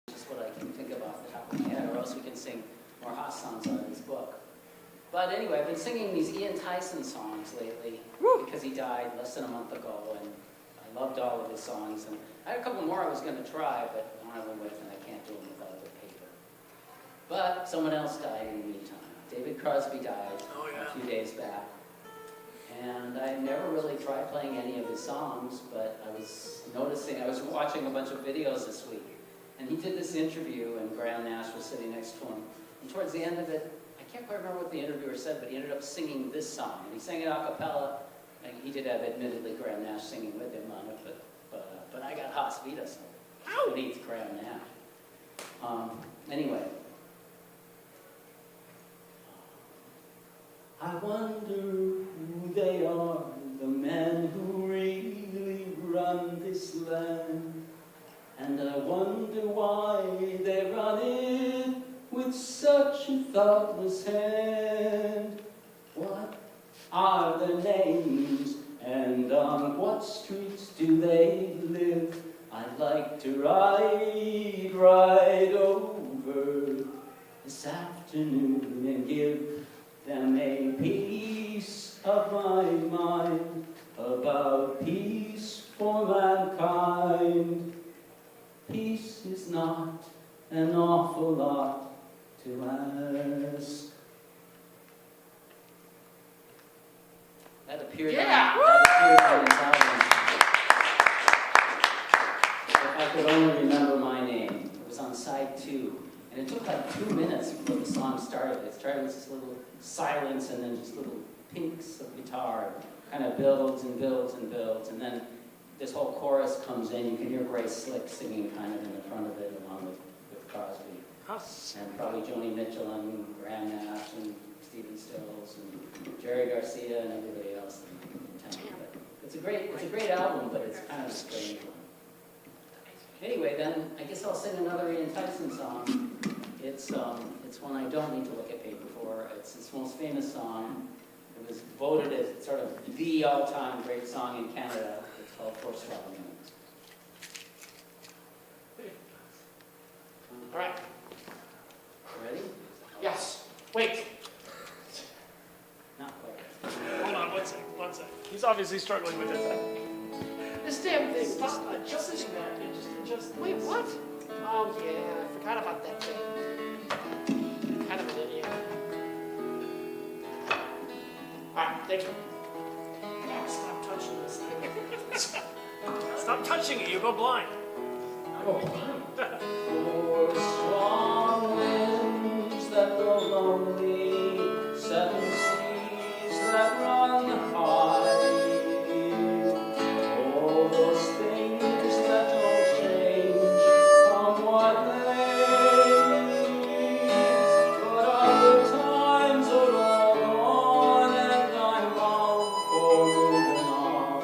just what I can think of off the top of my head, or else we can sing more Haas songs out of his book. But anyway, I've been singing these Ian Tyson songs lately because he died less than a month ago, and I loved all of his songs. And I had a couple more I was going to try, but one of them with, and I can't do them without the paper. But someone else died in the meantime. David Crosby died a few days back. And I never really tried playing any of his songs, but I was watching a bunch of videos this week, and he did this interview, and Graham Nash was sitting next to him. And towards the end of it, I can't quite remember what the interviewer said, but he ended up singing this song, and he sang it a cappella, and he did have, admittedly, Graham Nash singing with him on it, but I got Haas Vita, so who needs Graham Nash? Anyway. I wonder who they are, the men who really run this land. And I wonder why they run it with such a thoughtless hand. What are their names, and on what streets do they live? I'd like to ride over this afternoon and give them a piece of my mind about peace for mankind. Peace is not an awful lot to ask. That appeared on his album. If I could only remember my name. It was on side 2. And it took like 2 minutes before the song started. It started with this little silence and then just little pinks of guitar. It kind of builds and builds and builds. And then this whole chorus comes in. You can hear Grace Slick singing kind of in the front of it along with Crosby. And probably Joni Mitchell and Graham Nash and Stephen Stills and Jerry Garcia and everybody else in town. But it's a great album, but it's kind of a strange one. Anyway, then I guess I'll sing another Ian Tyson song. It's one I don't need to look at paper for. It's his most famous song. It was voted as sort of the all-time great song in Canada. It's called "For Strong Minutes." All right. Ready? Yes. Wait. Not quite. Hold on. One sec. He's obviously struggling with it. This damn thing. Stop adjusting that. Wait, what? Oh yeah, I forgot about that thing. Kind of an idiot. All right. Thank you. Stop touching this thing. Stop touching it. You go blind. For strong winds that blow lonely, 7 seas that run high, all those things that don't change from what they be, but other times are all gone and I'm bound for moving on.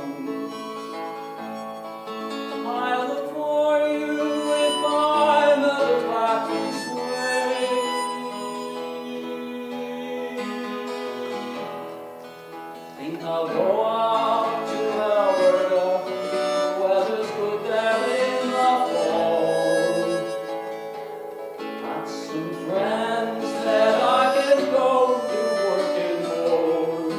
I look for you if I'm ever back this way. Think I'll go out to Alberta. The weather's good there in the fall. Got some friends that I can go to working for.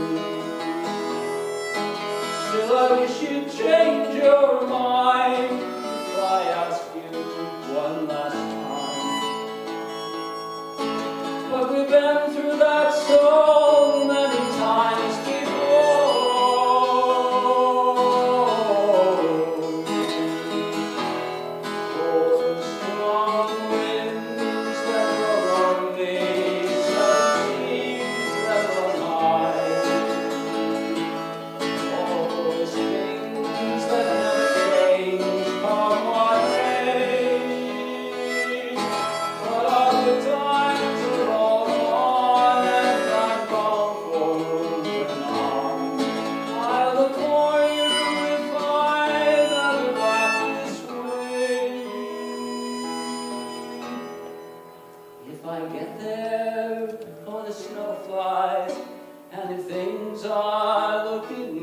Still, I wish you'd change your mind if I ask you one last time. But we've been through that so many times before. For strong winds that blow lonely, 7 seas that run high, all those things that never change come what may, but other times are all gone and I'm bound for moving on. I look for you if I'm ever back this way. If I get there before the snow flies, and if things are looking